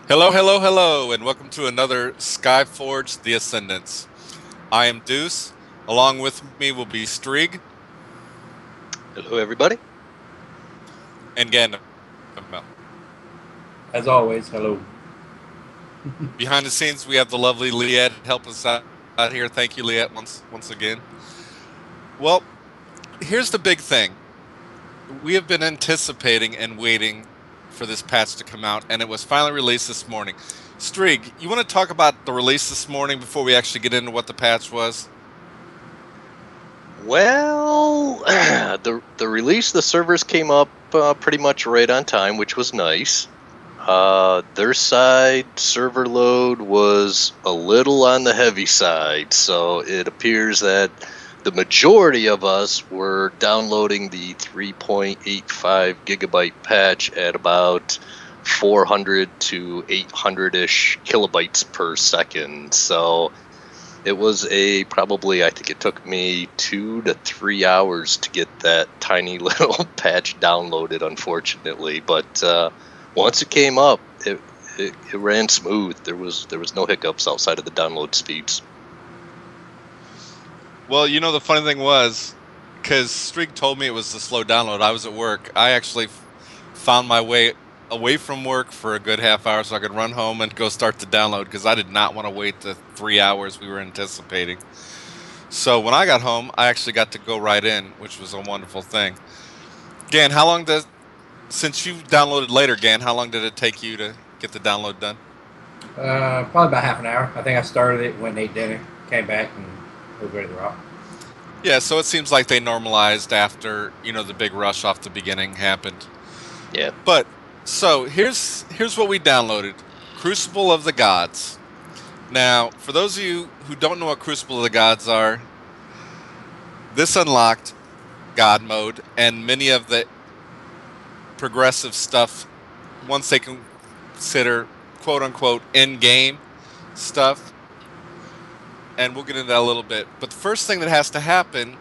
Hello, hello, hello, and welcome to another Skyforge, the Ascendance. I am Deuce. Along with me will be Streeg Hello, everybody. and Gandomel. As always, hello. Behind the scenes, we have the lovely Liette help us out here. Thank you, Liette, once again. Well, here's the big thing. We have been anticipating and waiting for this patch to come out, and it was finally released this morning. Streeg, you want to talk about the release this morning before we actually get into what the patch was? Well, the release, the servers came up pretty much right on time, which was nice. Their side server load was a little on the heavy side, so it appears that the majority of us were downloading the 3.85 gigabyte patch at about 400 to 800-ish kilobytes per second. So it was I think it took me 2 to 3 hours to get that tiny little patch downloaded, unfortunately. But once it came up, it ran smooth. There was no hiccups outside of the download speeds. Well, the funny thing was, because Streak told me it was a slow download, I was at work. I actually found my way away from work for a good half hour so I could run home and go start the download because I did not want to wait the 3 hours we were anticipating. So when I got home, I actually got to go right in, which was a wonderful thing. Gan, since you downloaded later, Gan, how long did it take you to get the download done? Probably about half an hour. I think I started it, went and ate dinner, came back, and was ready to rock. Yeah, so it seems like they normalized after, the big rush off the beginning happened. Yeah. But so here's what we downloaded. Crucible of the Gods. Now, for those of you who don't know what Crucible of the Gods are, this unlocked God mode and many of the progressive stuff once they consider quote unquote in game stuff. And we'll get into that a little bit. But the first thing that has to happen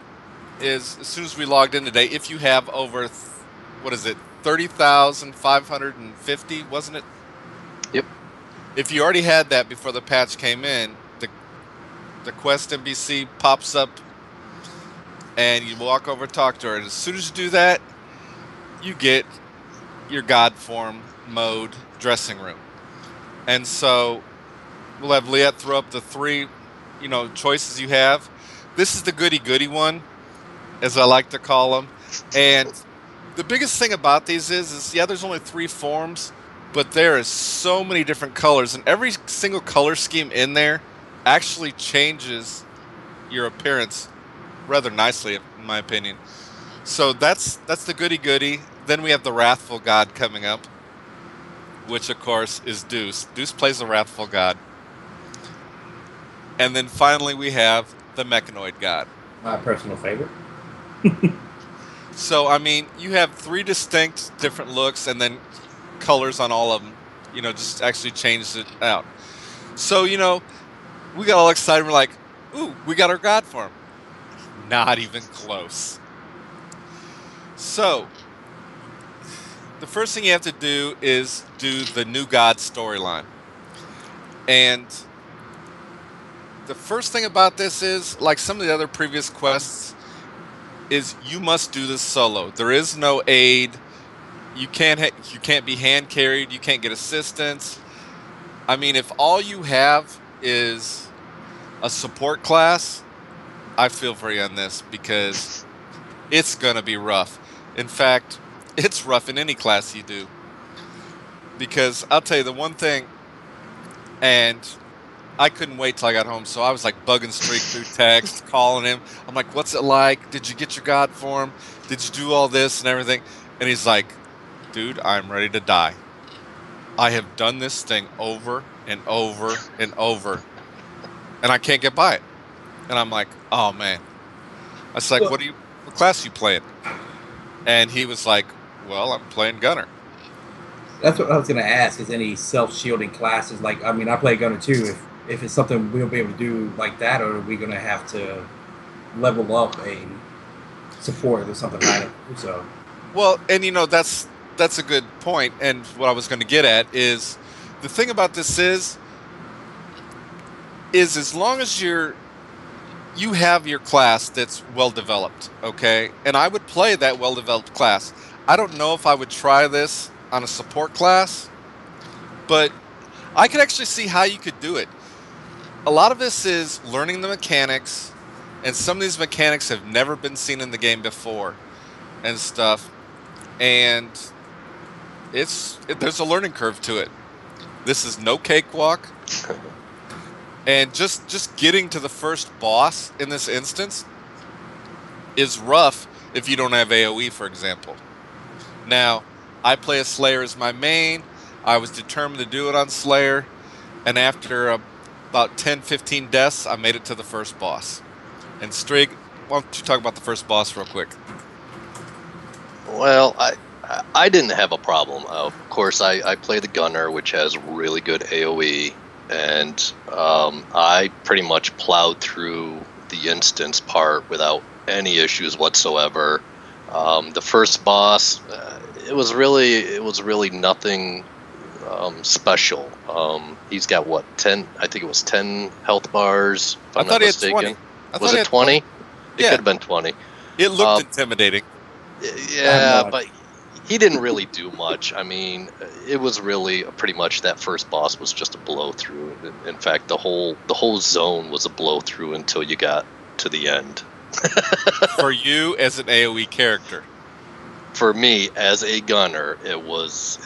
is as soon as we logged in today, if you have over, 30,550, wasn't it? Yep. If you already had that before the patch came in, the Quest NPC pops up and you walk over and talk to her. And as soon as you do that, you get your God form mode dressing room. And so we'll have Liette throw up the three choices you have. This is the goody one, as I like to call them. And the biggest thing about these is there's only 3 forms, but there is so many different colors, and every single color scheme in there actually changes your appearance rather nicely, in my opinion. So that's the goody. Then we have the Wrathful God coming up, which of course is Deuce. Deuce plays the Wrathful God. And then finally we have the Mechanoid God. My personal favorite. So, I mean, you have 3 distinct different looks and then colors on all of them. Just actually changes it out. So, we got all excited. We're like, ooh, we got our God form. Not even close. So, the first thing you have to do is do the new God storyline. And the first thing about this is, like some of the other previous quests, is you must do this solo. There is no aid. You can't be hand carried. You can't get assistance. I mean, if all you have is a support class, I feel for you on this because it's gonna be rough. In fact, it's rough in any class you do. Because I'll tell you the one thing, and I couldn't wait till I got home, so I was like bugging Streak through text, calling him. I'm like, what's it like? Did you get your God form? Did you do all this and everything? And he's like, dude, I'm ready to die. I have done this thing over and over and over, and I can't get by it. And I'm like, oh man. I was like, what class are you playing? And he was like, well, I'm playing Gunner. That's what I was going to ask. Is any self-shielding classes? Like, I mean, I play Gunner too. If it's something we'll be able to do like that, or are we going to have to level up a support or something like that? So, well, and that's a good point. And what I was going to get at is the thing about this is as long as you have your class that's well developed, okay? And I would play that well developed class. I don't know if I would try this on a support class, but I could actually see how you could do it. A lot of this is learning the mechanics, and some of these mechanics have never been seen in the game before and stuff. And there's a learning curve to it. This is no cakewalk. And just getting to the first boss in this instance is rough if you don't have AoE, for example. Now, I play a Slayer as my main. I was determined to do it on Slayer, and after about 10-15 deaths, I made it to the first boss. And Streeg, why don't you talk about the first boss real quick? Well, I didn't have a problem. Of course, I play the Gunner, which has really good AoE, and I pretty much plowed through the instance part without any issues whatsoever. The first boss, it was really nothing special. He's got what, 10? I think it was 10 health bars. If I'm not mistaken. Was it 20? It could have been 20. It looked intimidating. Yeah, but he didn't really do much. I mean, it was really pretty much that first boss was just a blow through. In fact, the whole zone was a blow through until you got to the end. For you as an AoE character. For me as a gunner, it was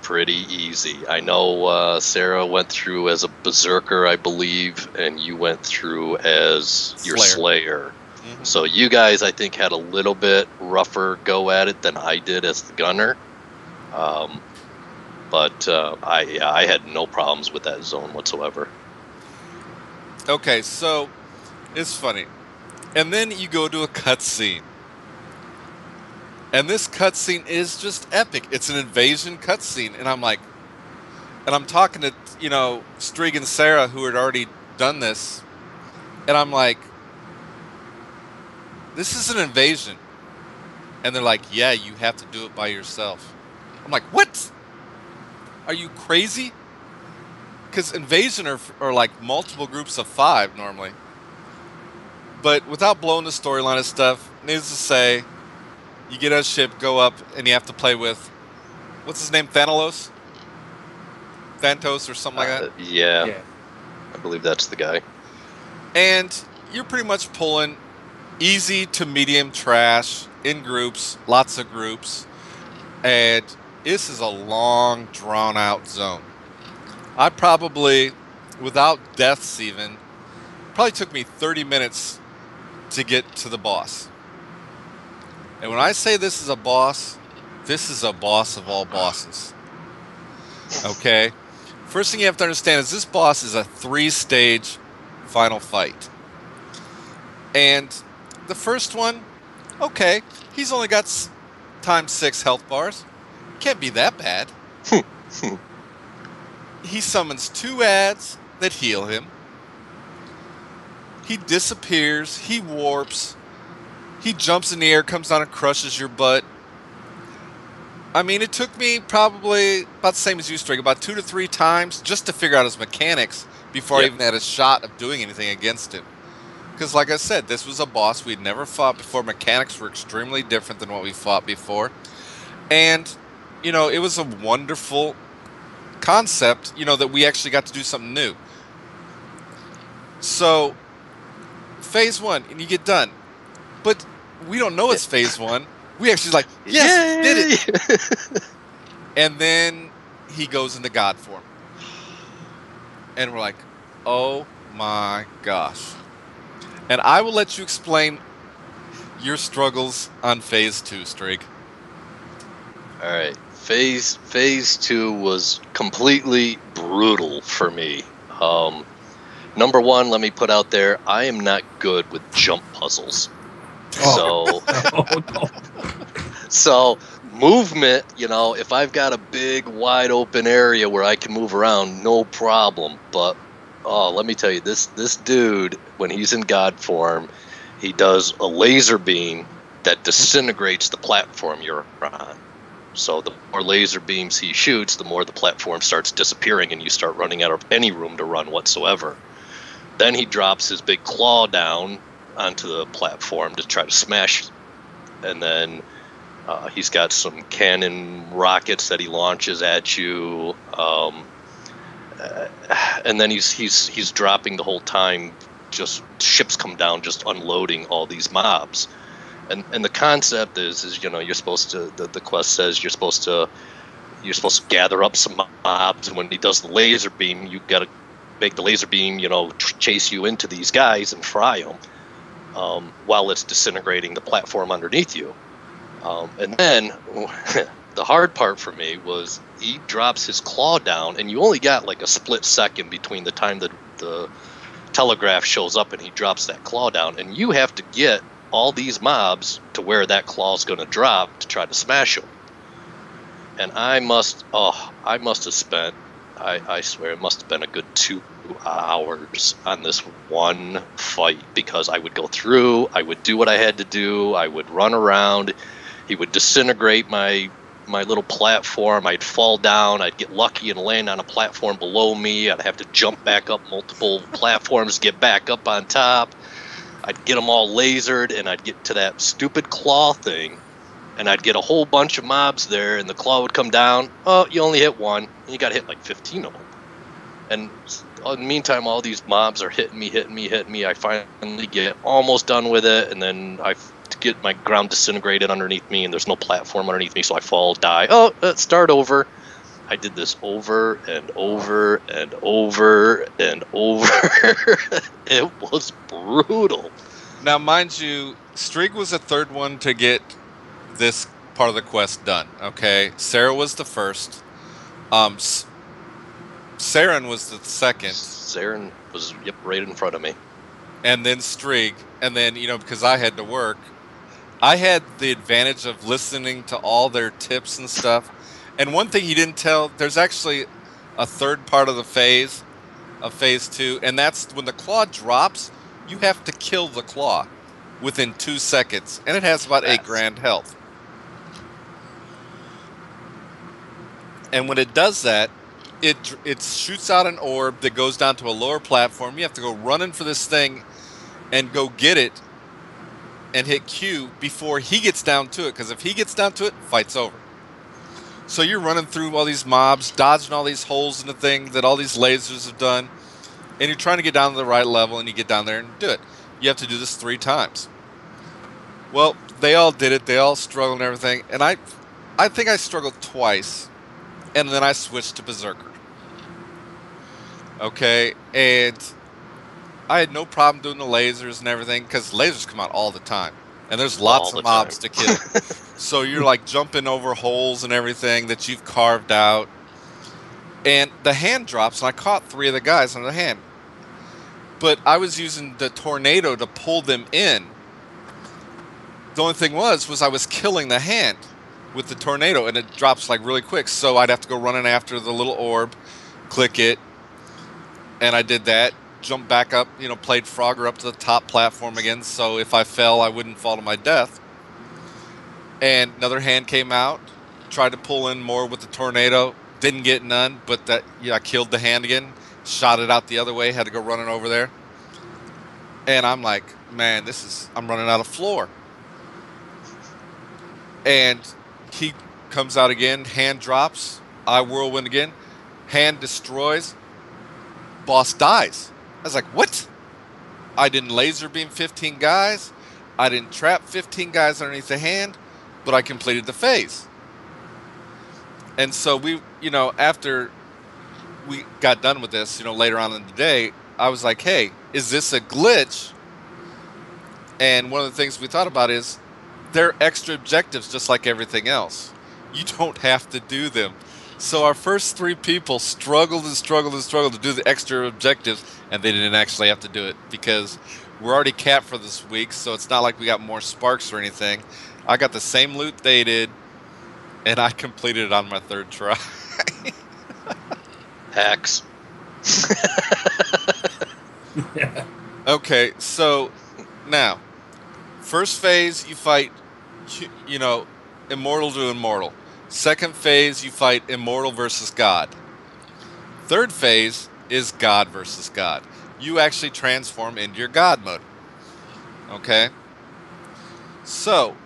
pretty easy. I know Sarah went through as a berserker, I believe, and you went through as your Slayer. Mm-hmm. So you guys, I think, had a little bit rougher go at it than I did as the gunner. But I had no problems with that zone whatsoever. Okay, so it's funny. And then you go to a cutscene. And this cutscene is just epic. It's an invasion cutscene. And I'm like, and I'm talking to, Streeg and Sarah, who had already done this. And I'm like, this is an invasion. And they're like, yeah, you have to do it by yourself. I'm like, what? Are you crazy? Because invasion are like multiple groups of 5 normally. But without blowing the storyline and stuff, needless to say, you get on a ship, go up, and you have to play with, what's his name, Thanatos or something like that? Yeah. I believe that's the guy. And you're pretty much pulling easy to medium trash in groups, lots of groups. And this is a long, drawn-out zone. I probably, without deaths even, probably took me 30 minutes to get to the boss. And when I say this is a boss of all bosses. Okay? First thing you have to understand is this boss is a 3-stage final fight. And the first one, okay, he's only got times 6 health bars. Can't be that bad. He summons 2 ads that heal him. He disappears. He warps. He jumps in the air, comes down and crushes your butt. I mean, it took me probably about the same as you, Streeg, about 2 to 3 times just to figure out his mechanics before I even had a shot of doing anything against him. Because like I said, this was a boss we'd never fought before. Mechanics were extremely different than what we fought before. And, it was a wonderful concept, that we actually got to do something new. So, phase 1, and you get done. But we don't know it's phase 1. We actually yes, did it. And then he goes into God form. And we're like, oh my gosh. And I will let you explain your struggles on phase 2, Streeg. All right. Phase 2 was completely brutal for me. Number 1, let me put out there, I am not good with jump puzzles. So movement, if I've got a big wide open area where I can move around, no problem. But let me tell you, this dude, when he's in God form, he does a laser beam that disintegrates the platform you're on. So the more laser beams he shoots, the more the platform starts disappearing and you start running out of any room to run whatsoever. Then he drops his big claw down onto the platform to try to smash. And then he's got some cannon rockets that he launches at you. And then he's dropping the whole time. Just ships come down, just unloading all these mobs. And the concept is you're supposed to, the quest says you're supposed to gather up some mobs, and when he does the laser beam, you got to make the laser beam chase you into these guys and fry them while it's disintegrating the platform underneath you. And then the hard part for me was he drops his claw down, and you only got like a split second between the time that the telegraph shows up and he drops that claw down, and you have to get all these mobs to where that claw is going to drop to try to smash them. And I must have spent, I swear, it must have been a good 2 hours on this one fight, because I would go through, I would do what I had to do, I would run around, he would disintegrate my little platform, I'd fall down, I'd get lucky and land on a platform below me, I'd have to jump back up multiple platforms to get back up on top. I'd get them all lasered, and I'd get to that stupid claw thing, and I'd get a whole bunch of mobs there, and the claw would come down. Oh, you only hit one. And you got hit like 15 of them. And in the meantime, all these mobs are hitting me. I finally get almost done with it, and then I get my ground disintegrated underneath me, and there's no platform underneath me, so I fall, die. Oh, let's start over. I did this over and over and over and over. It was brutal. Now, mind you, Streeg was the third one to get this part of the quest done. Okay, Sarah was the first. Saren was the second. Saren was right in front of me. And then Streeg, and then because I had to work, I had the advantage of listening to all their tips and stuff. And one thing he didn't tell, there's actually a third part of the phase, of phase 2, and that's when the claw drops, you have to kill the claw within 2 seconds, and it has about 8 grand health. And when it does that, it shoots out an orb that goes down to a lower platform. You have to go running for this thing and go get it and hit Q before he gets down to it, because if he gets down to it, fight's over. So you're running through all these mobs, dodging all these holes in the thing that all these lasers have done, and you're trying to get down to the right level, and you get down there and do it. You have to do this 3 times. Well, they all did it. They all struggled and everything, and I think I struggled twice, and then I switched to Berserker. Okay, and I had no problem doing the lasers and everything, because lasers come out all the time, and there's lots of mobs to kill. So you're like jumping over holes and everything that you've carved out. And the hand drops, and I caught 3 of the guys on the hand. But I was using the tornado to pull them in. The only thing was I was killing the hand with the tornado, and it drops like really quick. So I'd have to go running after the little orb, click it, and I did that. Jumped back up, played Frogger up to the top platform again, so if I fell, I wouldn't fall to my death. And another hand came out, tried to pull in more with the tornado, didn't get none, but I killed the hand again, shot it out the other way, had to go running over there. And I'm like, man, I'm running out of floor. And he comes out again, hand drops, I whirlwind again, hand destroys, boss dies. I was like, what? I didn't laser beam 15 guys, I didn't trap 15 guys underneath the hand, but I completed the phase. And so we, after we got done with this, later on in the day, I was like, hey, is this a glitch? And one of the things we thought about is they're extra objectives just like everything else. You don't have to do them. So our first 3 people struggled to do the extra objectives, and they didn't actually have to do it because we're already capped for this week, so it's not like we got more sparks or anything. I got the same loot they did, and I completed it on my 3rd try. Hacks. Okay, so now, first phase, you fight, immortal to immortal. Second phase, you fight Immortal versus God. Third phase is God versus God. You actually transform into your God mode. Okay? So,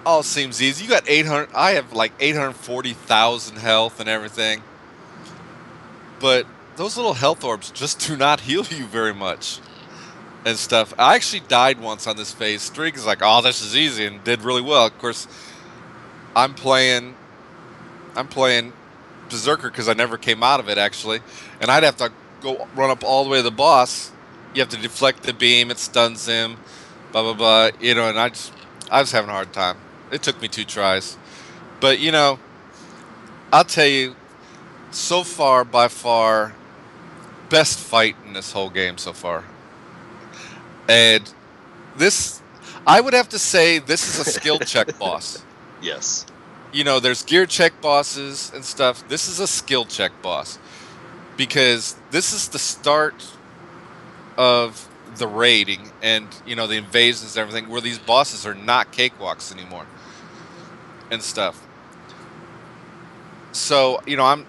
all seems easy. You got 800. I have like 840,000 health and everything. But those little health orbs just do not heal you very much and stuff. I actually died once on this phase. Streeg is like, oh, this is easy, and did really well. Of course, I'm playing Berserker because I never came out of it, actually. And I'd have to go run up all the way to the boss. You have to deflect the beam. It stuns him. Blah, blah, blah. You know, and I was having a hard time. It took me 2 tries. But, you know, I'll tell you, so far, by far, best fight in this whole game so far. And this, I would have to say, this is a skill check boss. Yes. You know, there's gear check bosses and stuff. This is a skill check boss. Because this is the start of the raiding and, you know, the invasions and everything, where these bosses are not cakewalks anymore. And stuff. So, you know,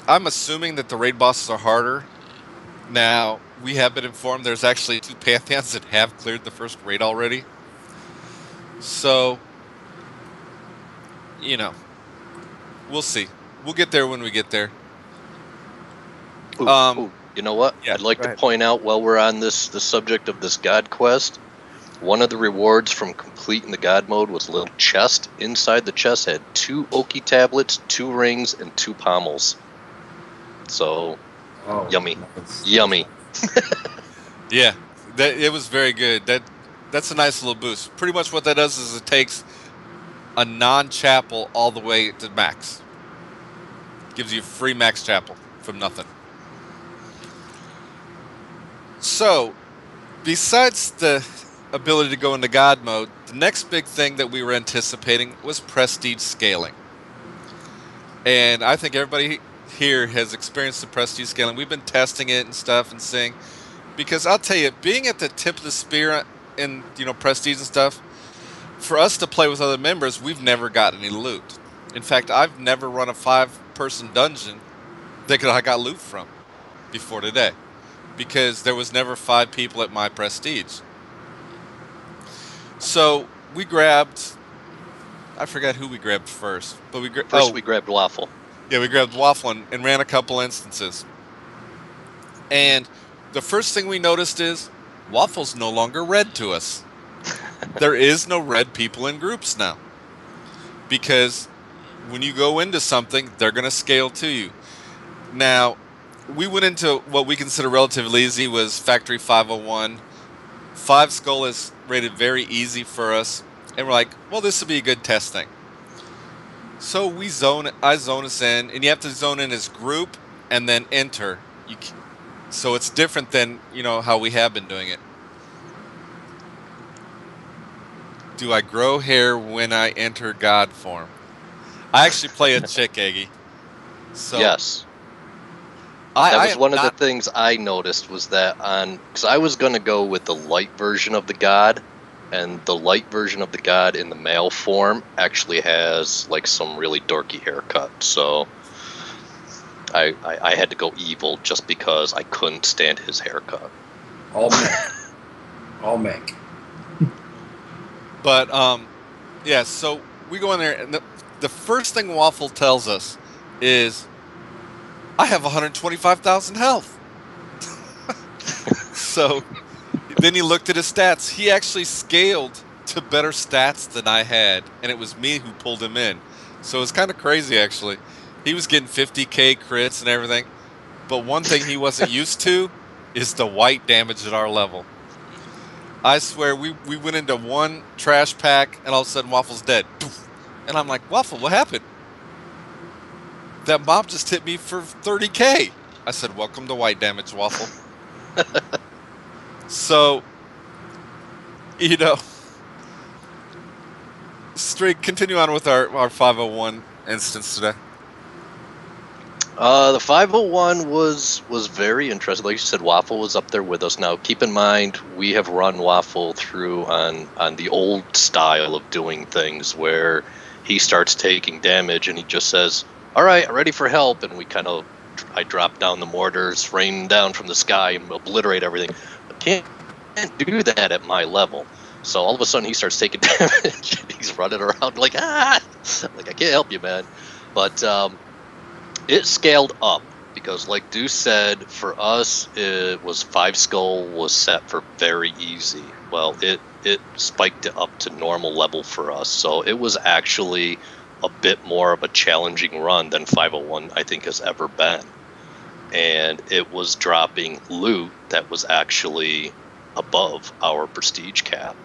I'm assuming that the raid bosses are harder. Now, we have been informed there's actually 2 Pantheons that have cleared the first raid already. So, you know, we'll see. We'll get there when we get there. Ooh, you know what? Yeah, I'd like go to ahead. point out while we're on the subject of this God quest, one of the rewards from completing the God mode was a little chest. Inside the chest had 2 Oki tablets, 2 rings, and 2 pommels. So, Oh, Yummy. nice. yummy. Yeah, it was very good. That's a nice little boost. Pretty much what that does is it takes a non-chapel all the way to max. Gives you free max chapel from nothing. So, besides the ability to go into God mode, the next big thing that we were anticipating was prestige scaling. And I think everybody here has experienced the prestige scaling. We've been testing it and stuff and seeing, because I'll tell you, being at the tip of the spear in, you know, prestige and stuff, for us to play with other members, we've never got any loot. In fact, I've never run a 5-person dungeon that I got loot from before today, because there was never 5 people at my prestige. So we grabbed, I forgot who we grabbed first, but we First, we grabbed Waffle. Yeah, we grabbed Waffle and ran a couple instances. And the first thing we noticed is Waffle's no longer red to us. There is no red people in groups now. Because when you go into something, they're going to scale to you. Now, we went into what we consider relatively easy, was Factory 501. 5 Skull is rated very easy for us. And we're like, well, this would be a good test thing. So I zone us in, and you have to zone in as group and then enter. So it's different than, you know, how we have been doing it. Do I grow hair when I enter God form? I actually play a chick, Eggy. So Yes. that That was one of the things I noticed, was that because I was going to go with the light version of the God, and the light version of the God in the male form actually has like some really dorky haircut. So I had to go evil just because I couldn't stand his haircut. All mech. All mech. But, yeah, so we go in there, and the first thing Waffle tells us is, I have 125,000 health. So then he looked at his stats. He actually scaled to better stats than I had, and it was me who pulled him in. So it's kind of crazy, actually. He was getting 50k crits and everything, but one thing he wasn't used to is the white damage at our level. I swear, we went into one trash pack, and all of a sudden Waffle's dead. Poof. And I'm like, Waffle, what happened? That mob just hit me for 30k. I said, welcome to white damage, Waffle. So, you know, Streeg, continue on with our 501 instance today. The 501 was very interesting. Like you said, Waffle was up there with us. Now, keep in mind, we have run Waffle through on the old style of doing things, where he starts taking damage, and he just says, "All right, ready for help." And I drop down the mortars, rain down from the sky, and obliterate everything. But can't do that at my level. So all of a sudden he starts taking damage. He's running around like, like, I can't help you, man. But it scaled up because, like Deuce said, for us it was 5 skull was set for very easy. Well, it spiked it up to normal level for us, so it was actually a bit more of a challenging run than 501 I think has ever been. And it was dropping loot that was actually above our prestige cap,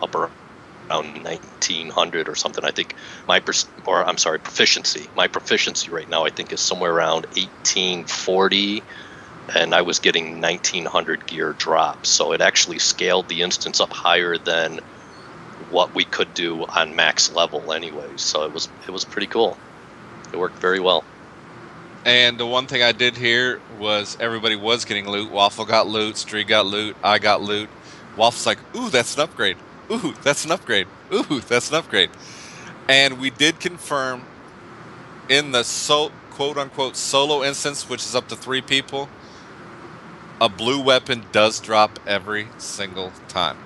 up around 1900 or something. I think proficiency. My proficiency right now I think is somewhere around 1840, and I was getting 1900 gear drops. So it actually scaled the instance up higher than what we could do on max level anyways. So it was pretty cool. It worked very well. And the one thing I did hear was everybody was getting loot. Waffle got loot, Streeg got loot, I got loot. Waffle's like, ooh, that's an upgrade. Ooh, that's an upgrade. Ooh, that's an upgrade. And we did confirm in the quote-unquote solo instance, which is up to 3 people, a blue weapon does drop every single time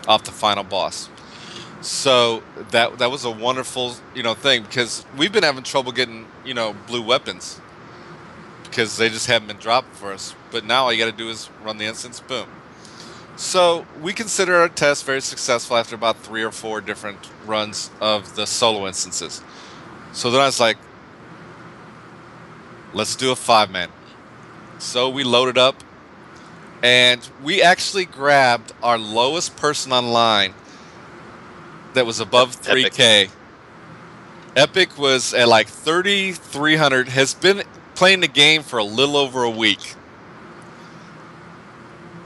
off the final boss. So that was a wonderful, thing, because we've been having trouble getting, blue weapons because they just haven't been dropped for us. But now all you got to do is run the instance, boom. So we consider our test very successful after about 3 or 4 different runs of the solo instances. So then I was like, let's do a 5-man. So we loaded up, and we actually grabbed our lowest person online that was above 3K. Epic was at like 3,300, has been playing the game for a little over a week.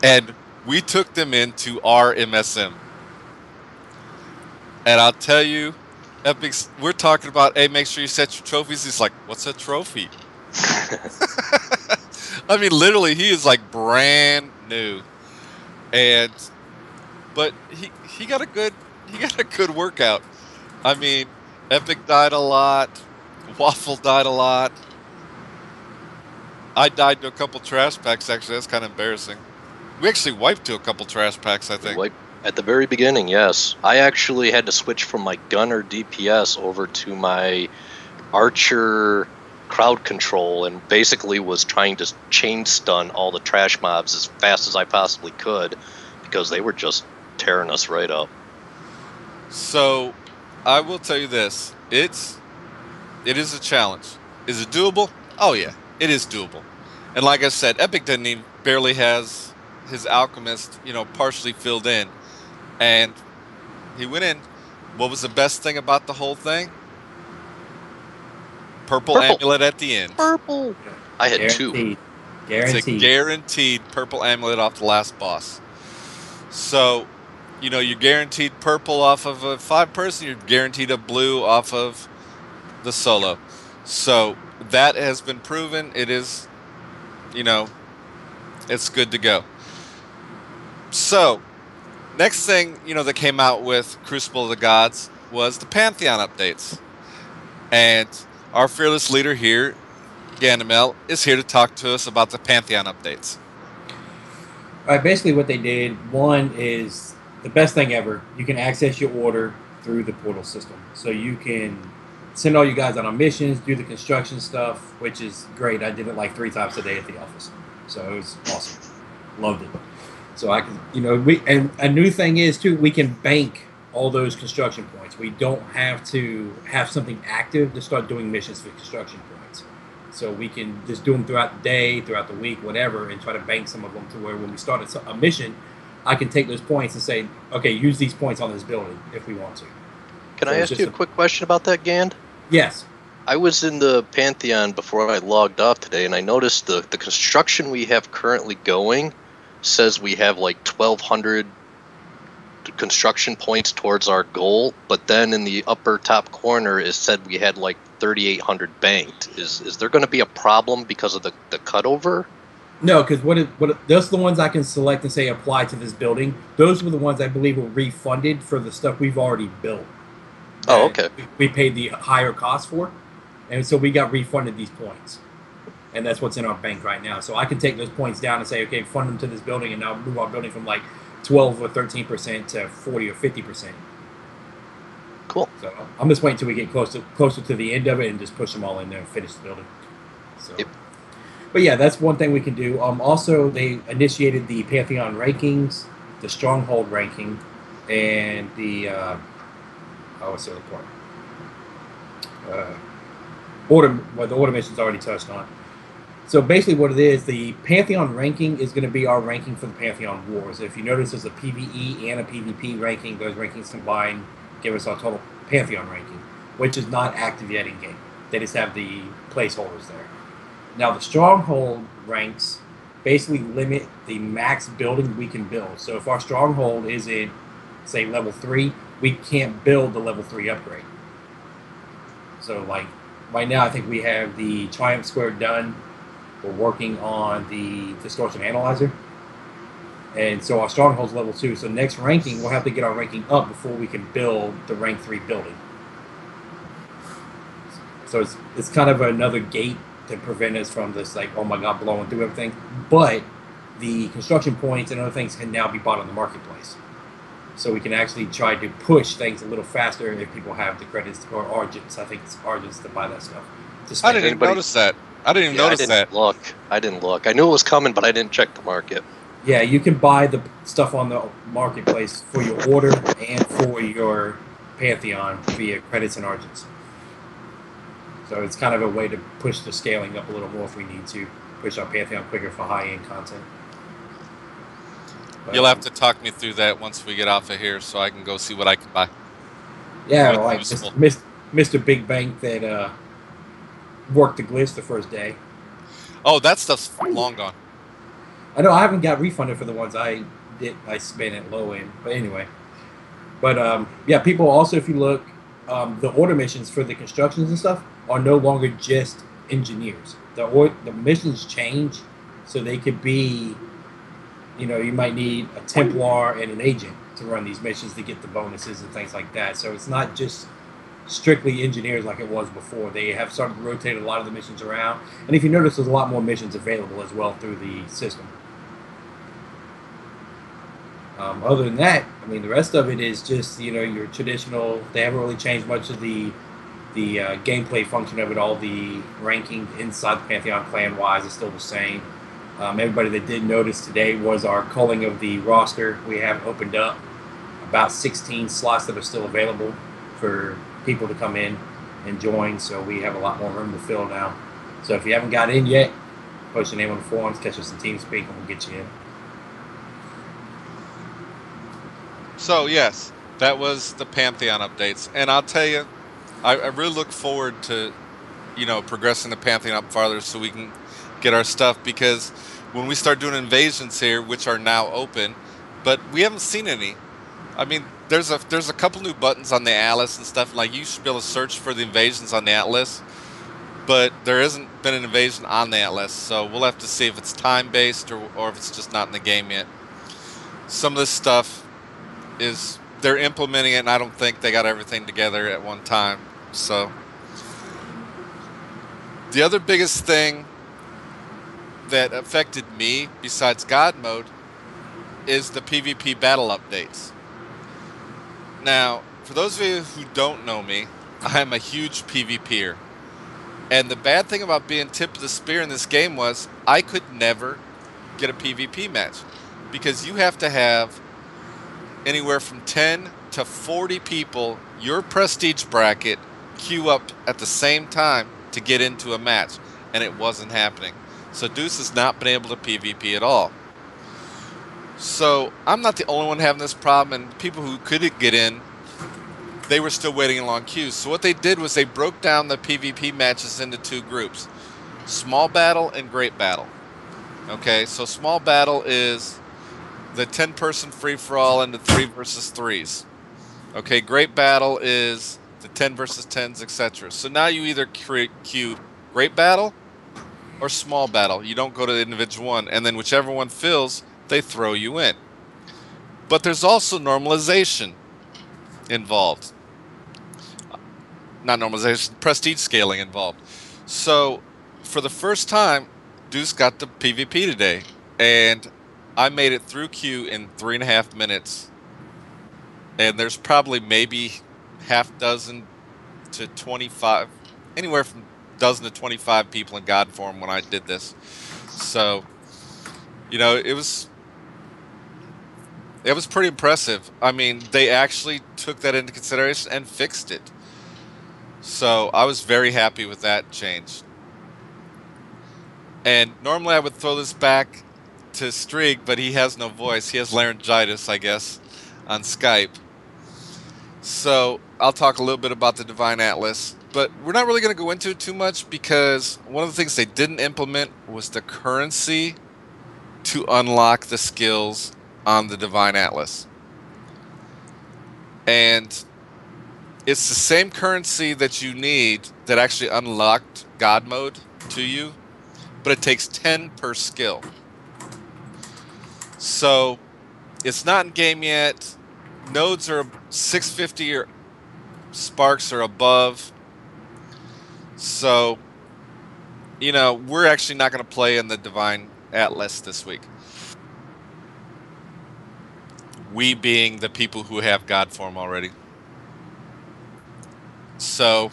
And we took them into our MSM. And I'll tell you, Epic's, we're talking about, hey, make sure you set your trophies. He's like, what's a trophy? I mean, literally, he is like brand new. But he got a good workout. I mean, Epic died a lot. Waffle died a lot. I died to a couple trash packs, actually. That's kind of embarrassing. We actually wiped to a couple trash packs, I think. At the very beginning, yes. I actually had to switch from my gunner DPS over to my archer crowd control, and basically was trying to chain stun all the trash mobs as fast as I possibly could, because they were just tearing us right up. So, I will tell you this. It is a challenge. Is it doable? Oh yeah, it is doable. And like I said, Epic barely has his alchemist, partially filled in. And he went in. What was the best thing about the whole thing? Purple amulet at the end. Purple. I had Guaranteed. 2. It's a guaranteed purple amulet off the last boss. So, you're guaranteed purple off of a 5-person. You're guaranteed a blue off of the solo. So that has been proven. It is, it's good to go. So, next thing, that came out with Crucible of the Gods was the Pantheon updates. And our fearless leader here, Gandomel, is here to talk to us about the Pantheon updates. All right, basically what they did, one is the best thing ever. You can access your order through the portal system. So you can send all you guys out on missions, do the construction stuff, which is great. I did it like 3 times a day at the office. So it was awesome. Loved it. So I can, and a new thing is too, we can bank all those construction points. We don't have to have something active to start doing missions for construction points. So we can just do them throughout the day, throughout the week, whatever, and try to bank some of them to where when we start a mission, I can take those points and say, okay, use these points on this building if we want to. Can I ask you a quick question about that, Gand? Yes. I was in the Pantheon before I logged off today, and I noticed the construction we have currently going says we have like 1,200 construction points towards our goal, but then in the upper top corner it said we had like 3,800 banked. Is there going to be a problem because of the cutover? No, because those are the ones I can select and say apply to this building. Those were the ones I believe were refunded for the stuff we've already built. Oh, that okay. we paid the higher cost for, and so we got refunded these points, and that's what's in our bank right now. So I can take those points down and say, okay, fund them to this building, and now move our building from like 12 or 13% to 40 or 50%. Cool. So I'm just waiting until we get closer to the end of it and just push them all in there and finish the building. So, Yep. but yeah, that's one thing we can do. Also, they initiated the Pantheon rankings, the Stronghold ranking, and the what's the other part? The order mission's already touched on. So basically, what it is, the Pantheon ranking is going to be our ranking for the Pantheon Wars. If you notice, there's a PVE and a PvP ranking. Those rankings combined give us our total Pantheon ranking, which is not active yet in game. They just have the placeholders there. Now, the Stronghold ranks basically limit the max building we can build. So if our Stronghold is in, say, level 3, we can't build the level 3 upgrade. So, like, right now, I think we have the Triumph Square done. We're working on the Distortion Analyzer. And so our Stronghold's level 2. So next ranking, we'll have to get our ranking up before we can build the rank 3 building. So it's kind of another gate to prevent us from this, like, oh my god, blowing through everything. But the construction points and other things can now be bought on the marketplace. So we can actually try to push things a little faster if people have the credits or Argents. I think it's Argents to buy that stuff. I didn't even notice that. I didn't even notice that. I didn't look. I knew it was coming, but I didn't check the market. Yeah, you can buy the stuff on the marketplace for your order and for your Pantheon via credits and Argents. So it's kind of a way to push the scaling up a little more if we need to push our Pantheon quicker for high-end content. But, Um, You'll have to talk me through that once we get off of here so I can go see what I can buy. yeah, What's like useful. Mr. Big Bank that worked the glitch the first day. Oh, that stuff's long gone. I know I haven't got refunded for the ones I spent at low end, but anyway. But yeah, people also, if you look, the order missions for the constructions and stuff are no longer just engineers. The missions change, so they could be, you might need a Templar and an agent to run these missions to get the bonuses and things like that. So it's not just strictly engineers like it was before. They have started to rotate a lot of the missions around, and if you notice, there's a lot more missions available as well through the system. Other than that, I mean, the rest of it is just your traditional. They haven't really changed much of the gameplay function of it. All the ranking inside the Pantheon clan wise is still the same. Everybody that did notice today was our culling of the roster. We have opened up about 16 slots that are still available for people to come in and join. So we have a lot more room to fill now. So if you haven't got in yet, post your name on the forums, catch us in TeamSpeak, and we'll get you in. So, yes, that was the Pantheon updates. And I'll tell you, I really look forward to, progressing the Pantheon up farther so we can get our stuff. Because when we start doing invasions here, which are now open, but we haven't seen any. I mean, there's a couple new buttons on the Atlas and stuff. Like, you should be able to search for the invasions on the Atlas. But there hasn't been an invasion on the Atlas. So we'll have to see if it's time-based or if it's just not in the game yet. Some of this stuff they're implementing it, and I don't think they got everything together at one time. So the other biggest thing that affected me besides God mode is the PvP battle updates. Now, for those of you who don't know me, I'm a huge PvPer. And the bad thing about being tip of the spear in this game was I could never get a PvP match, because you have to have anywhere from 10 to 40 people, your prestige bracket, queue up at the same time to get into a match, and it wasn't happening. So Deuce has not been able to PvP at all. So I'm not the only one having this problem, and people who couldn't get in, they were still waiting in long queues. So what they did was they broke down the PvP matches into two groups: small battle and great battle. Okay, so small battle is the 10-person free-for-all and the 3 versus 3s. Okay, great battle is the 10 versus 10s, etc. So now you either queue great battle or small battle. You don't go to the individual one, and then whichever one fills, they throw you in. But there's also normalization involved. not normalization, prestige scaling involved. So for the first time, Deuce got the PvP today, and I made it through queue in 3.5 minutes. And there's probably maybe half dozen to 25, anywhere from dozen to 25 people in God form when I did this. So, it was pretty impressive. I mean, they actually took that into consideration and fixed it. So I was very happy with that change. And normally I would throw this back to Streeg, but he has no voice. He has laryngitis, I guess, on Skype. So I'll talk a little bit about the Divine Atlas, but we're not really going to go into it too much because one of the things they didn't implement was the currency to unlock the skills on the Divine Atlas. And it's the same currency that you need that actually unlocked God mode to you, but it takes 10 per skill. So it's not in game yet. Nodes are 650 or sparks or above. So, we're actually not going to play in the Divine Atlas this week. We being the people who have God form already. So,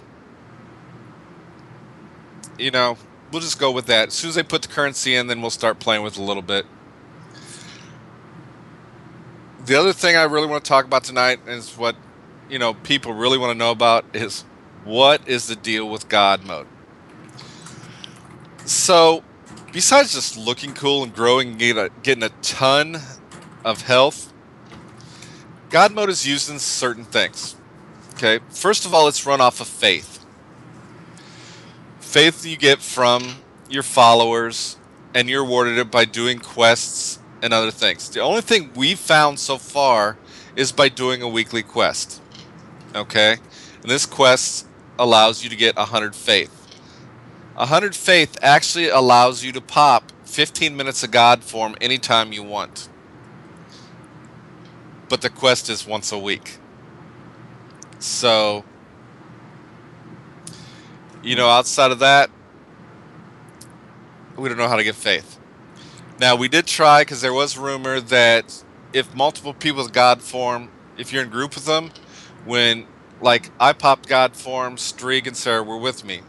we'll just go with that. As soon as they put the currency in, then we'll start playing with it a little bit. The other thing I really want to talk about tonight is what, people really want to know about is what is the deal with God mode. So, besides just looking cool and growing and getting a ton of health, God mode is used in certain things. Okay, first of all, it's run off of faith. Faith you get from your followers, and you're awarded it by doing quests and other things. The only thing we've found so far is by doing a weekly quest. Okay, and this quest allows you to get 100 faith. 100 faith actually allows you to pop 15 minutes of God form anytime you want. But the quest is once a week. So, outside of that, we don't know how to get faith. Now, we did try, because there was rumor that if multiple people with God form, if you're in group with them, when, I popped God form, Streeg and Sarah were with me.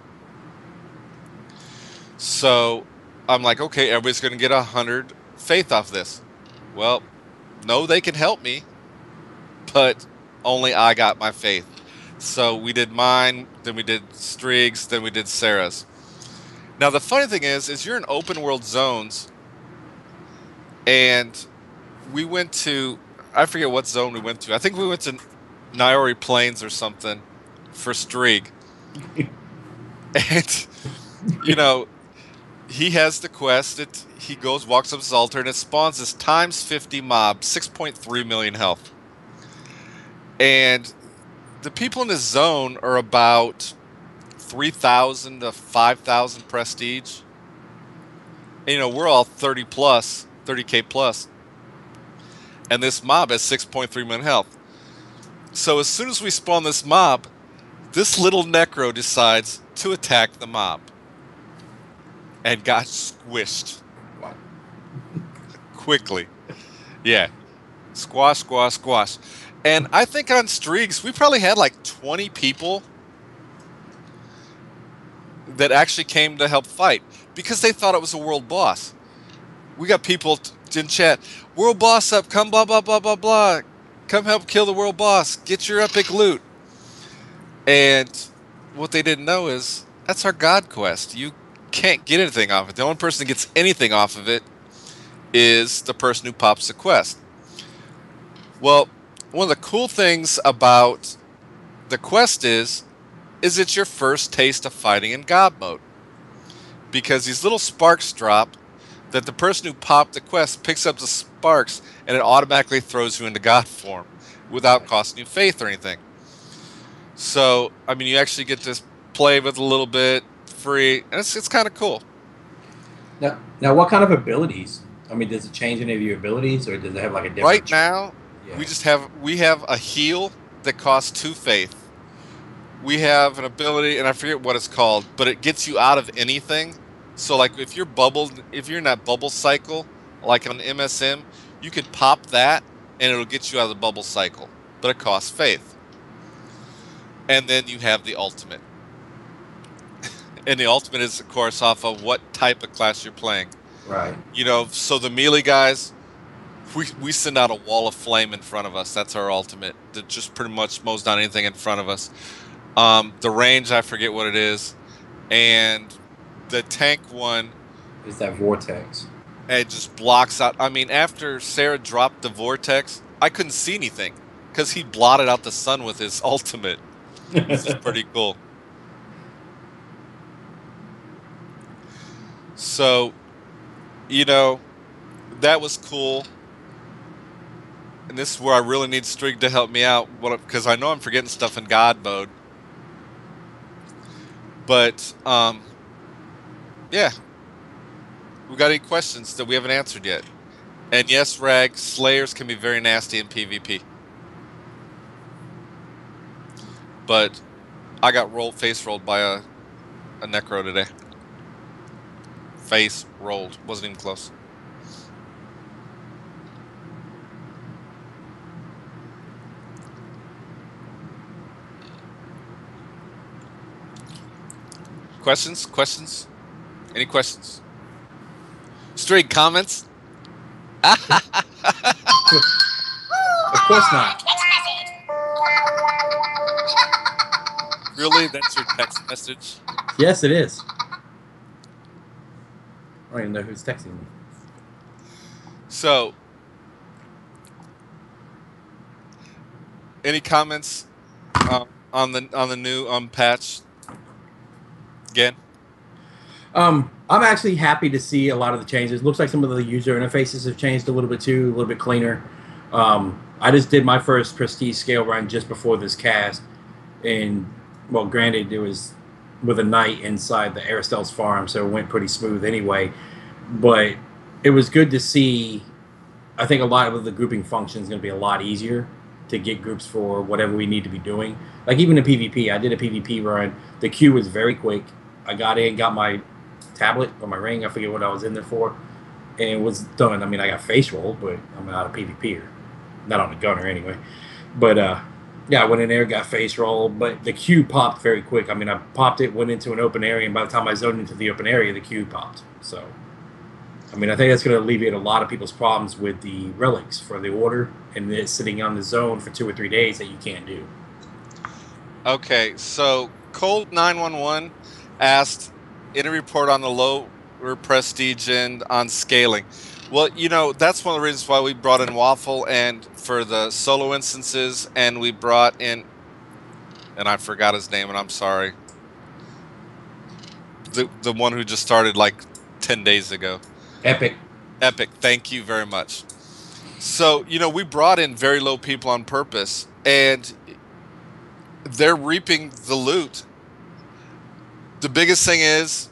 So, I'm like, okay, everybody's going to get 100 faith off this. Well, no, they can help me, but only I got my faith. So we did mine, then we did Streeg's, then we did Sarah's. Now the funny thing is you're in open world zones, and we went to, I forget what zone we went to. I think we went to Niori Plains or something for Streeg. And, he has the quest. He goes, walks up his altar, and it spawns this times 50 mob, 6.3 million health. And the people in this zone are about 3,000 to 5,000 prestige. And, we're all 30K plus. And this mob has 6.3 million health. So as soon as we spawn this mob, this little necro decides to attack the mob. And got squished. What? Quickly. Yeah. Squash, squash, squash. And I think on Streaks, we probably had 20 people that actually came to help fight because they thought it was a world boss. We got people in chat, world boss up, come blah, blah, blah, blah, blah. Come help kill the world boss. Get your epic loot. And what they didn't know is that's our God quest. You can't get anything off it. The only person that gets anything off of it is the person who pops the quest. Well, one of the cool things about the quest is it's your first taste of fighting in God mode. Because these little sparks drop that the person who popped the quest picks up the sparks and it automatically throws you into God form without costing you faith or anything. So, you actually get to play with a little bit free, and it's kind of cool. Now, what kind of abilities? Does it change any of your abilities, or does it have a different? Right now, we have a heal that costs 2 faith, we have an ability, and I forget what it's called, but it gets you out of anything. So like if you're bubbled, if you're in that bubble cycle, like on MSM, you could pop that and it'll get you out of the bubble cycle, but it costs faith. And then you have the ultimate. And the ultimate is, of course, off of what type of class you're playing. Right. You know, so the melee guys, we send out a wall of flame in front of us. That's our ultimate. That just pretty much mows down anything in front of us. The range, I forget what it is. And the tank one, Is that vortex? it just blocks out. I mean, after Sarah dropped the vortex, I couldn't see anything because he blotted out the sun with his ultimate. This is pretty cool. So, you know, that was cool. And this is where I really need Streeg to help me out, because I know I'm forgetting stuff in God mode. But yeah, we got any questions that we haven't answered yet? And yes, Rag, Slayers can be very nasty in PvP. But I got face rolled by a Necro today. Face rolled, wasn't even close. Questions? Questions? Any questions? Streeg, comments? Of course not. Really? That's your text message? Yes, it is. I don't even know who's texting me. So, any comments on the new patch? Again? I'm actually happy to see a lot of the changes. Looks like some of the user interfaces have changed a little bit too, a little bit cleaner. I just did my first prestige scale run just before this cast, and well, granted, it was with a knight inside the Aristell's farm, so it went pretty smooth anyway. But it was good to see. I think a lot of the grouping function is going to be a lot easier to get groups for whatever we need to be doing. Like even in PvP, I did a PvP run. The queue was very quick. I got in, got my tablet or my ring, I forget what I was in there for, and it was done. I mean, I got face rolled, but I'm not a PvPer. Not on the gunner anyway. But yeah, I went in there, got face rolled, but the queue popped very quick. I mean, I popped it, went into an open area, and by the time I zoned into the open area, the queue popped. So, I mean, I think that's going to alleviate a lot of people's problems with the relics for the order and it's sitting on the zone for 2 or 3 days that you can't do. Okay, so Cold 911 asked in a report on the lower prestige and on scaling. Well, you know, that's one of the reasons why we brought in Waffle and for the solo instances, and we brought in, and I forgot his name, and I'm sorry. The one who just started like 10 days ago. Epic. Epic, thank you very much. So, you know, we brought in very low people on purpose, and they're reaping the loot. The biggest thing is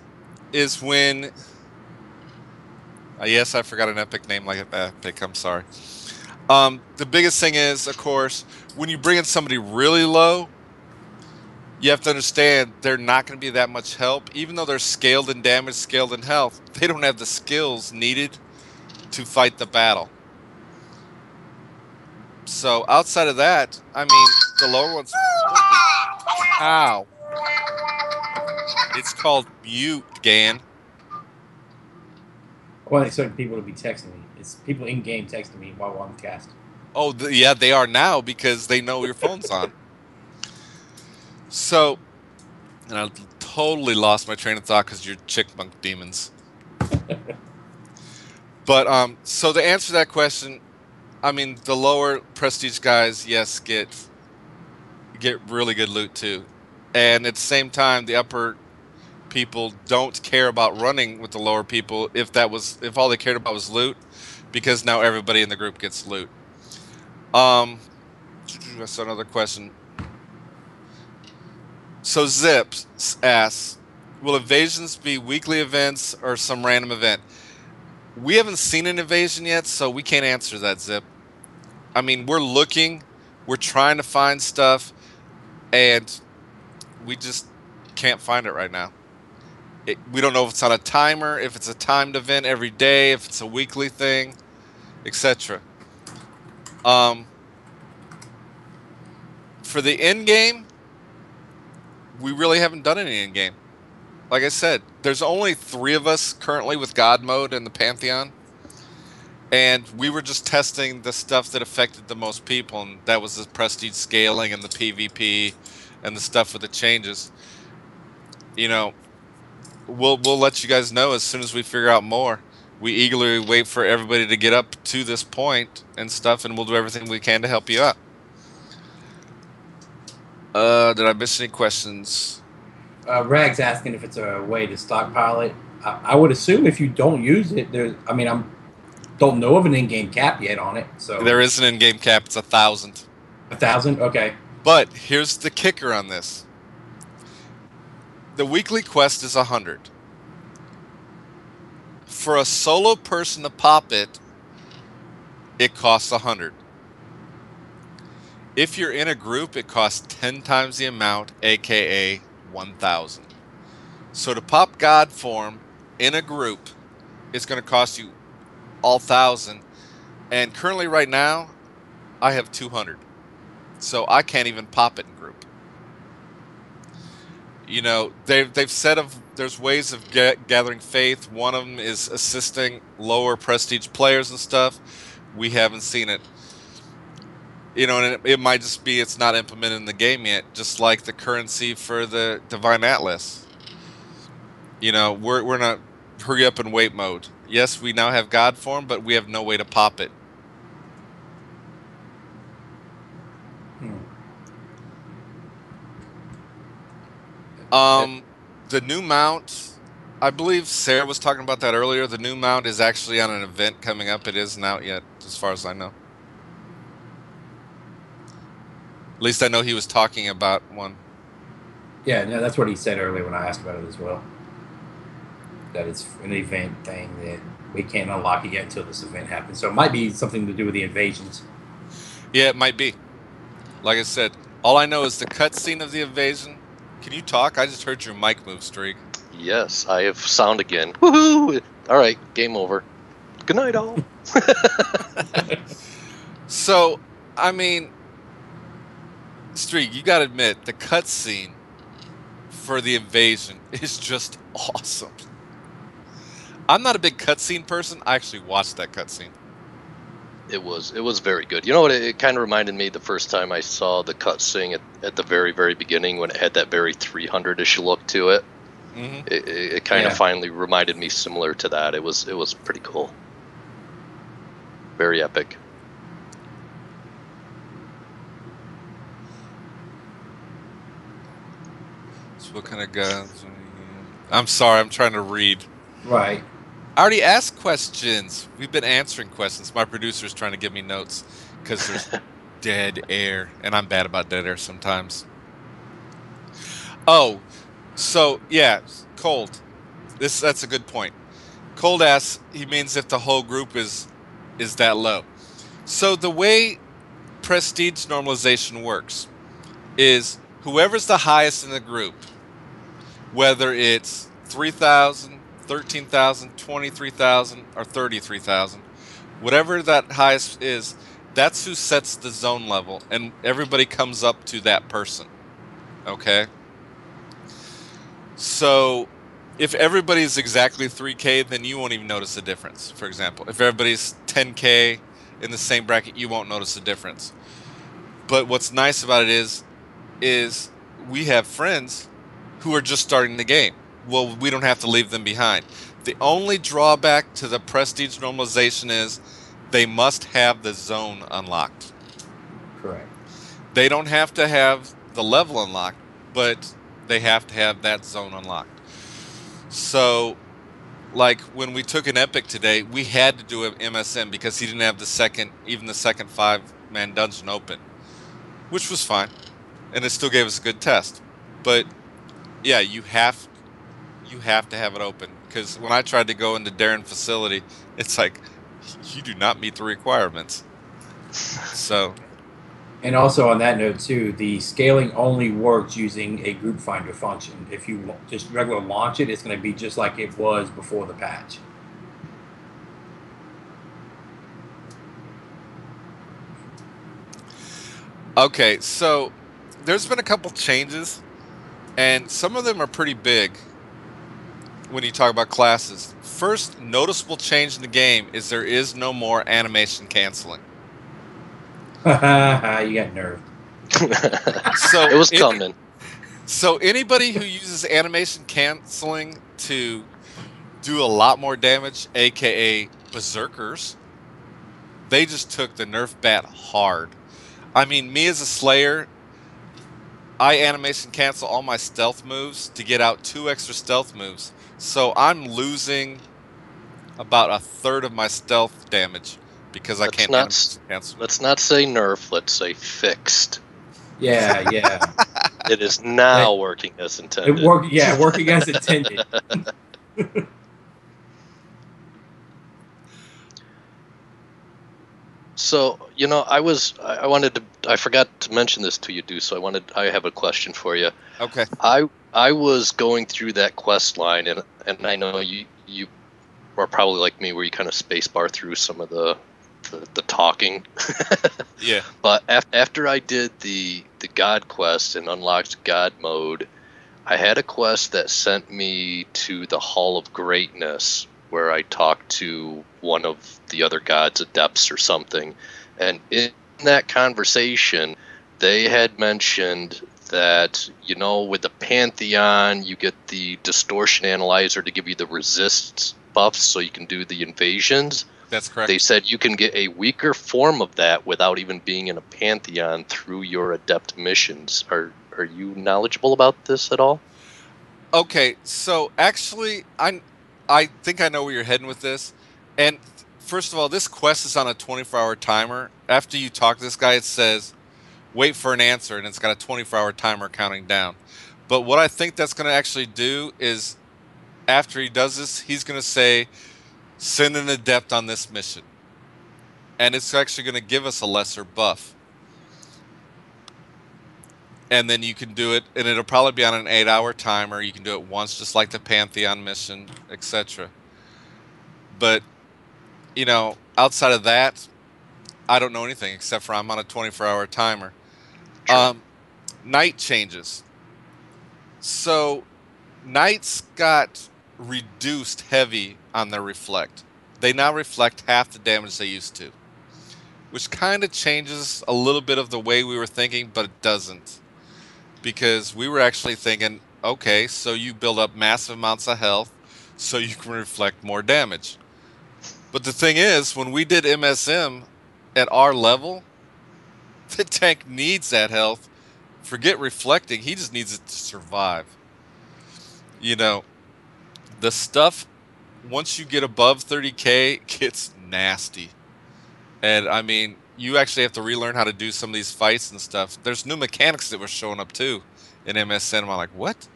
when... yes, I forgot an epic name like Epic, I'm sorry. The biggest thing is, of course, when you bring in somebody really low, you have to understand they're not going to be that much help. Even though they're scaled in damage, scaled in health, they don't have the skills needed to fight the battle. So outside of that, I mean, the lower ones... Ow. It's called mute, Gan. I wasn't expecting people to be texting me. It's people in game texting me while on the cast. Oh, yeah, they are now because they know your phone's on. So, and I totally lost my train of thought because you're chickmunk demons. But so to answer that question, I mean, the lower prestige guys, yes, get really good loot too, and at the same time, the upper people don't care about running with the lower people if all they cared about was loot, because now everybody in the group gets loot. That's another question. So Zip asks, will invasions be weekly events or some random event? We haven't seen an invasion yet, so we can't answer that, Zip. I mean, we're looking, we're trying to find stuff, and We just can't find it right now. We don't know if it's on a timer, if it's a timed event every day, if it's a weekly thing, etc. For the end game, we really haven't done any end game. Like I said, there's only 3 of us currently with God mode in the Pantheon. And we were just testing the stuff that affected the most people, and that was the prestige scaling and the PvP and the stuff with the changes. You know, we'll let you guys know as soon as we figure out more. We eagerly wait for everybody to get up to this point and stuff, and we'll do everything we can to help you out. Did I miss any questions? Rag's asking if it's a way to stockpile it. I would assume if you don't use it, don't know of an in-game cap yet on it. So there is an in-game cap. It's 1,000. 1,000? Okay. But here's the kicker on this. The weekly quest is 100. For a solo person to pop it, it costs 100. If you're in a group, it costs 10 times the amount, aka 1,000. So to pop God form in a group, it's going to cost you all 1,000. And currently right now, I have 200. So I can't even pop it in group. You know, they've said there's ways of gathering faith. One of them is assisting lower prestige players and stuff. We haven't seen it. You know, and it might just be it's not implemented in the game yet, just like the currency for the Divine Atlas. You know, we're not hurry up and wait mode. Yes, we now have God form, but we have no way to pop it. The new mount, I believe Sarah was talking about that earlier. The new mount is actually on an event coming up. It isn't out yet, as far as I know. At least I know he was talking about one. Yeah, no, that's what he said earlier when I asked about it as well. That it's an event thing that we can't unlock it yet until this event happens. So it might be something to do with the invasions. Yeah, it might be. Like I said, all I know is the cutscene of the invasion. Can you talk? I just heard your mic move, Streeg. Yes, I have sound again. Woohoo! All right, game over. Good night, all. So, I mean, Streeg, you gotta admit, the cutscene for the invasion is just awesome. I'm not a big cutscene person. I actually watched that cutscene. It was very good. You know what? It kind of reminded me the first time I saw the cutscene at the very, very beginning when it had that very 300-ish look to it. Mm-hmm. It kind of finally reminded me similar to that. It was pretty cool. Very epic. So what kind of guns? I'm sorry, I'm trying to read. Right. I already asked questions. We've been answering questions. My producer's trying to give me notes because there's dead air, and I'm bad about dead air sometimes. Oh, so yeah, cold. That's a good point. Cold asks, he means if the whole group is that low. So the way prestige normalization works is whoever's the highest in the group, whether it's 3,000, 13,000, 23,000, or 33,000, whatever that highest is, that's who sets the zone level, and everybody comes up to that person. Okay? So if everybody's exactly 3K, then you won't even notice the difference. For example, if everybody's 10K in the same bracket, you won't notice the difference. But what's nice about it is we have friends who are just starting the game. Well, we don't have to leave them behind. The only drawback to the prestige normalization is they must have the zone unlocked. Correct. They don't have to have the level unlocked, but they have to have that zone unlocked. So, like when we took an epic today, we had to do an MSM because he didn't have the second 5-man dungeon open, which was fine, and it still gave us a good test. But yeah, you have to have it open, because when I tried to go into Darren facility, it's like you do not meet the requirements. So And also on that note too, the scaling only works using a group finder function. If you just regular launch it, it's going to be just like it was before the patch. Okay, so there's been a couple changes, and some of them are pretty big when you talk about classes. First noticeable change in the game is there is no more animation canceling. You got nerfed. So It was coming. So anybody who uses animation canceling to do a lot more damage, aka berserkers, they just took the nerf bat hard. I mean, me as a slayer, I animation cancel all my stealth moves to get out 2 extra stealth moves. So I'm losing about a third of my stealth damage because I can't animation cancel. Let's not say nerf, let's say fixed. Yeah. It is now working as intended. Working as intended. So, I forgot to mention this to you, Deuce, so I have a question for you. Okay. I was going through that quest line, and I know you are probably like me, where you kind of spacebar through some of the talking. Yeah. But after I did the God quest and unlocked God mode, I had a quest that sent me to the Hall of Greatness, where I talked to one of the other gods, adepts or something. And in that conversation, they had mentioned that, with the Pantheon, you get the distortion analyzer to give you the resist buffs so you can do the invasions. That's correct. They said you can get a weaker form of that without even being in a Pantheon through your adept missions. Are you knowledgeable about this at all? Okay, so actually, I think I know where you're heading with this. And first of all, this quest is on a 24-hour timer. After you talk to this guy, it says, wait for an answer, and it's got a 24-hour timer counting down. But what I think that's going to actually do is, after he does this, he's going to say, send an adept on this mission. And it's actually going to give us a lesser buff. And then you can do it, and it'll probably be on an 8-hour timer. You can do it once, just like the Pantheon mission, etc. But, outside of that, I don't know anything except for I'm on a 24-hour timer. Night changes. So, knights got reduced heavy on their reflect. They now reflect half the damage they used to, which kind of changes a little bit of the way we were thinking, but it doesn't. Because we were actually thinking, okay, so you build up massive amounts of health so you can reflect more damage. But the thing is, when we did MSM at our level, the tank needs that health. Forget reflecting, he just needs it to survive. The stuff, once you get above 30k, gets nasty. And I mean, you actually have to relearn how to do some of these fights and stuff. There's new mechanics that were showing up too in MSN. I'm like, what?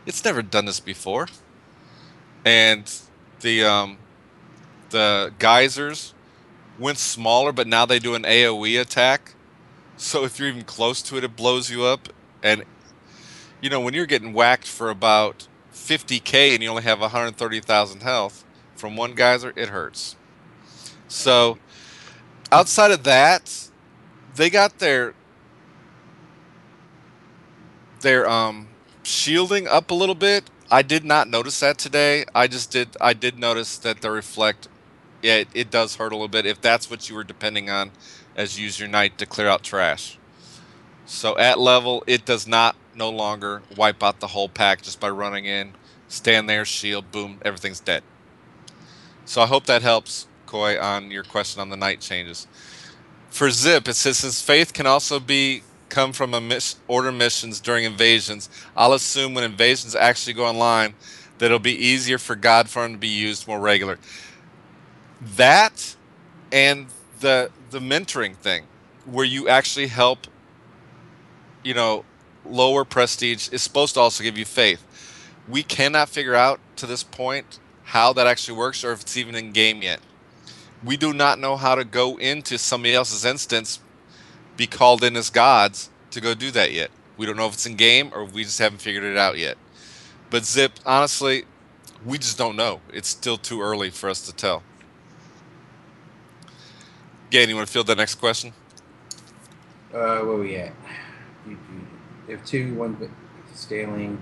It's never done this before. And the geysers went smaller, but now they do an AoE attack. So if you're even close to it, it blows you up. And when you're getting whacked for about 50k and you only have 130,000 health from one geyser, it hurts. So outside of that, they got their shielding up a little bit. I did not notice that today. I did notice that the reflect, it does hurt a little bit if that's what you were depending on as you use your knight to clear out trash. So at level, it does not no longer wipe out the whole pack just by running in, stand there, shield, boom, everything's dead. So I hope that helps, Koi, on your question on the night changes. For Zip, it says, since faith can also come from order missions during invasions, I'll assume when invasions actually go online that it'll be easier for God Form to be used more regular. That and the mentoring thing, where you actually help, lower prestige, is supposed to also give you faith. We cannot figure out to this point how that actually works or if it's even in game yet. We do not know how to go into somebody else's instance be called in as gods to go do that yet. We don't know if it's in game or we just haven't figured it out yet. But Zip, honestly, we just don't know. It's still too early for us to tell. Gain, you want to field that next question? Where we at? If two, one, but scaling.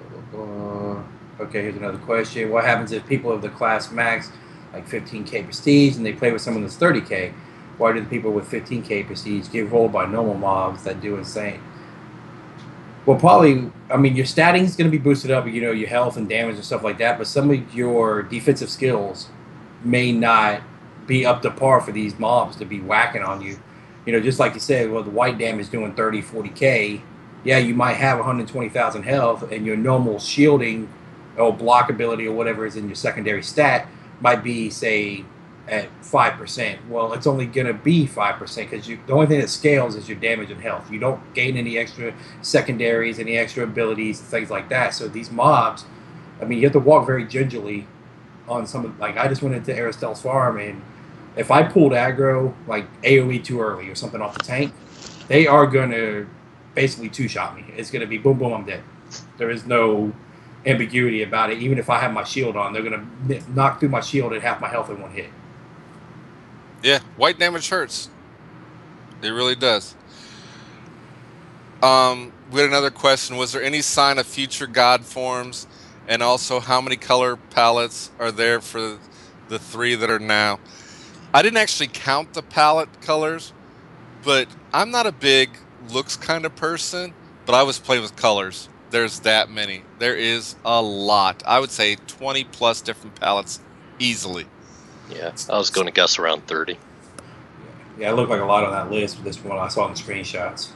Blah, blah, blah. Okay, here's another question. What happens if people of the class max, like 15k prestige, and they play with someone that's 30k? Why do the people with 15k prestige get rolled by normal mobs that do insane? Well, probably, I mean, your statting is going to be boosted up, you know, your health and damage and stuff like that, but some of your defensive skills may not be up to par for these mobs to be whacking on you. You know, just like you said, well, the white damage doing 30, 40k. Yeah, you might have 120,000 health, and your normal shielding or block ability or whatever is in your secondary stat might be, say, at 5%. Well, it's only going to be 5% because the only thing that scales is your damage and health. You don't gain any extra secondaries, any extra abilities, and things like that. So these mobs, I mean, you have to walk very gingerly on some of, like, I just went into Aristell's farm, and if I pulled aggro, like AoE too early or something off the tank, they are going to basically two-shot me. It's going to be boom, boom, I'm dead. There is no ambiguity about it. Even if I have my shield on, they're going to knock through my shield at half my health in one hit. Yeah, white damage hurts. It really does. We had another question. Was there any sign of future god forms? And also, how many color palettes are there for the 3 that are now? I didn't actually count the palette colors, but I'm not a big looks kind of person, but I was playing with colors. There's that many. There is a lot. I would say 20 plus different palettes easily. Yeah, I was going to guess around 30. Yeah, it looked like a lot on that list with this one I saw in the screenshots.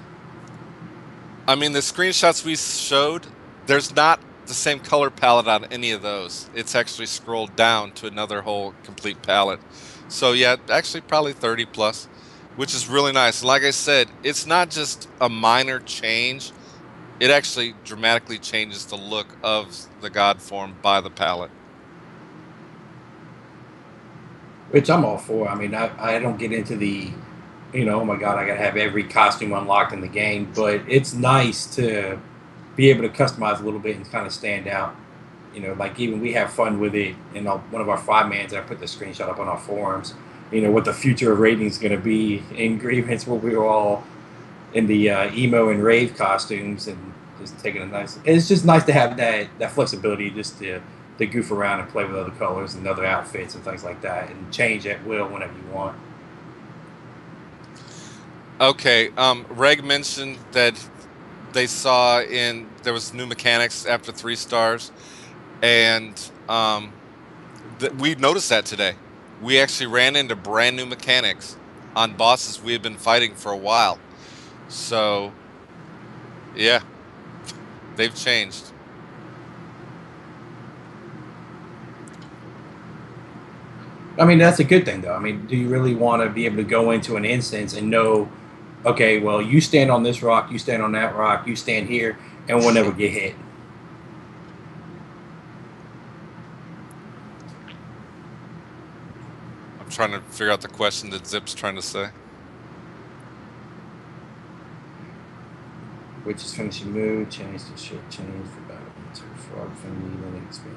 I mean, the screenshots we showed, there's not the same color palette on any of those. It's actually scrolled down to another whole complete palette. So yeah, actually probably 30 plus, which is really nice. Like I said, it's not just a minor change. It actually dramatically changes the look of the god form by the palette. Which I'm all for. I mean, I don't get into the, you know, oh my God, I got to have every costume unlocked in the game. But it's nice to be able to customize a little bit and kind of stand out. You know, like even we have fun with it in one of our 5-mans. I put the screenshot up on our forums. You know, what the future of raiding is going to be in Grievance, where we were all in the emo and rave costumes and just taking a nice. It's just nice to have that flexibility just to goof around and play with other colors and other outfits and things like that, and change at will whenever you want. Okay, Reg mentioned that they saw there was new mechanics after 3 stars, and we noticed that today. We actually ran into brand new mechanics on bosses we had been fighting for a while. So, yeah, they've changed. I mean, that's a good thing, though. I mean, do you really want to be able to go into an instance and know, okay, well, you stand on this rock, you stand on that rock, you stand here, and we'll never get hit? I'm trying to figure out the question that Zip's trying to say. Which is finishing move, change to short change for battle to frog friendly, then expand.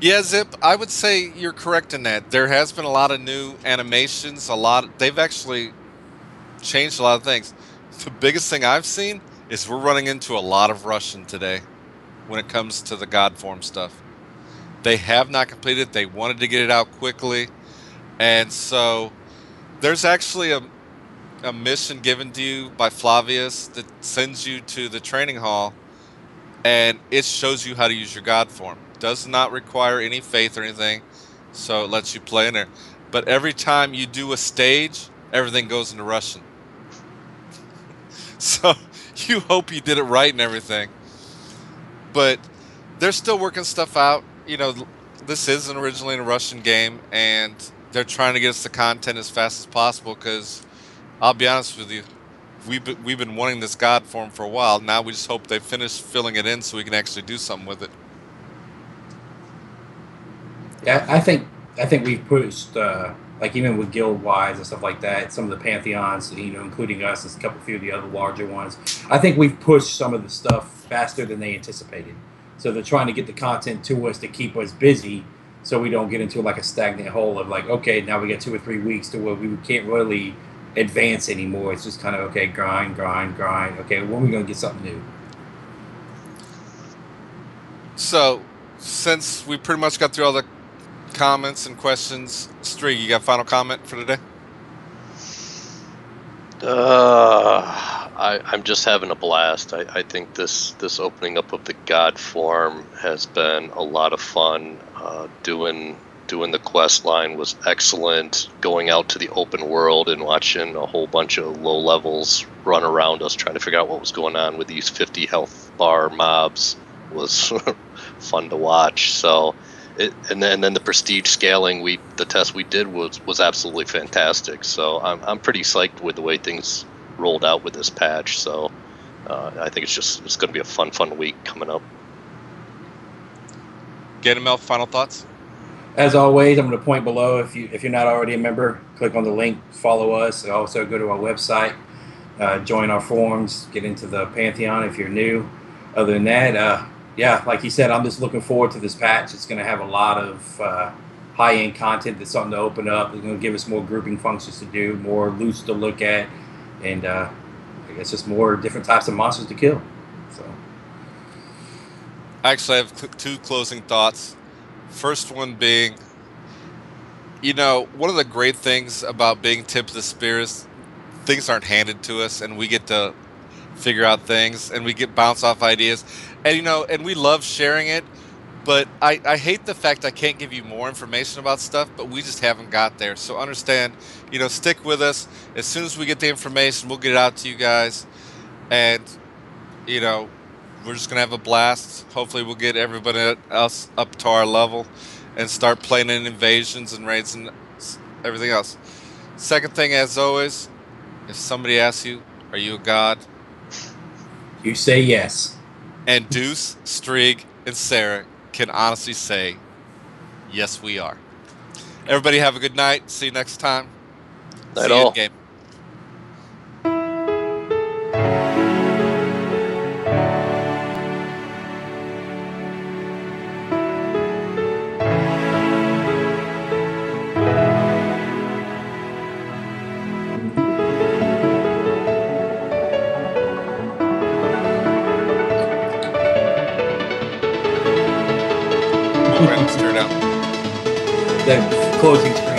Yeah, Zip, I would say you're correct in that. There has been a lot of new animations, they've actually changed a lot of things. The biggest thing I've seen is we're running into a lot of Russian today when it comes to the god form stuff. They have not completed, they wanted to get it out quickly, and so there's actually a mission given to you by Flavius that sends you to the training hall, and it shows you how to use your god form. Does not require any faith or anything, so it lets you play in there. But every time you do a stage, everything goes into Russian. So you hope you did it right and everything. But they're still working stuff out. You know, this isn't originally a Russian game, and they're trying to get us the content as fast as possible because, I'll be honest with you, we've been wanting this god form for a while. Now we just hope they finish filling it in so we can actually do something with it. Yeah, I think we've pushed like even with guild wise and stuff like that, some of the pantheons, including us, and a few of the other larger ones. I think we've pushed some of the stuff faster than they anticipated. So they're trying to get the content to us to keep us busy, so we don't get into like a stagnant hole of like, okay, now we got 2 or 3 weeks to where we can't really advance anymore. It's just kind of okay, grind. Okay, when are we gonna get something new? So, since we pretty much got through all the comments and questions, Streeg, you got a final comment for today? I'm just having a blast. I think this opening up of the God form has been a lot of fun. Doing the quest line was excellent. Going out to the open world and watching a whole bunch of low levels run around us trying to figure out what was going on with these 50 health bar mobs was fun to watch. So, and then the prestige scaling the test we did was absolutely fantastic. So I'm pretty psyched with the way things rolled out with this patch. So I think it's going to be a fun week coming up. Gandomel, final thoughts? As always, I'm going to point below. If you're not already a member, click on the link, follow us. Also go to our website, join our forums, get into the Pantheon if you're new. Other than that, yeah, like he said, I'm just looking forward to this patch. It's going to have a lot of high-end content that's something to open up. It's going to give us more grouping functions to do, more loot to look at, and I guess just more different types of monsters to kill. So, Actually, I have 2 closing thoughts. First one being, one of the great things about being tip of the spear is things aren't handed to us, and we get to figure out things, and we get bounce off ideas, and and we love sharing it. But I hate the fact I can't give you more information about stuff, but we just haven't got there. So understand, stick with us. As soon as we get the information, we'll get it out to you guys, and we're just gonna have a blast. Hopefully, we'll get everybody else up to our level and start playing in invasions and raids and everything else. Second thing, as always, if somebody asks you, "Are you a god?" you say yes. And Deuce, Streeg, and Sarah can honestly say, yes, we are. Everybody have a good night. See you next time. Night See you all. in game. All right, let's turn it out. The closing screen.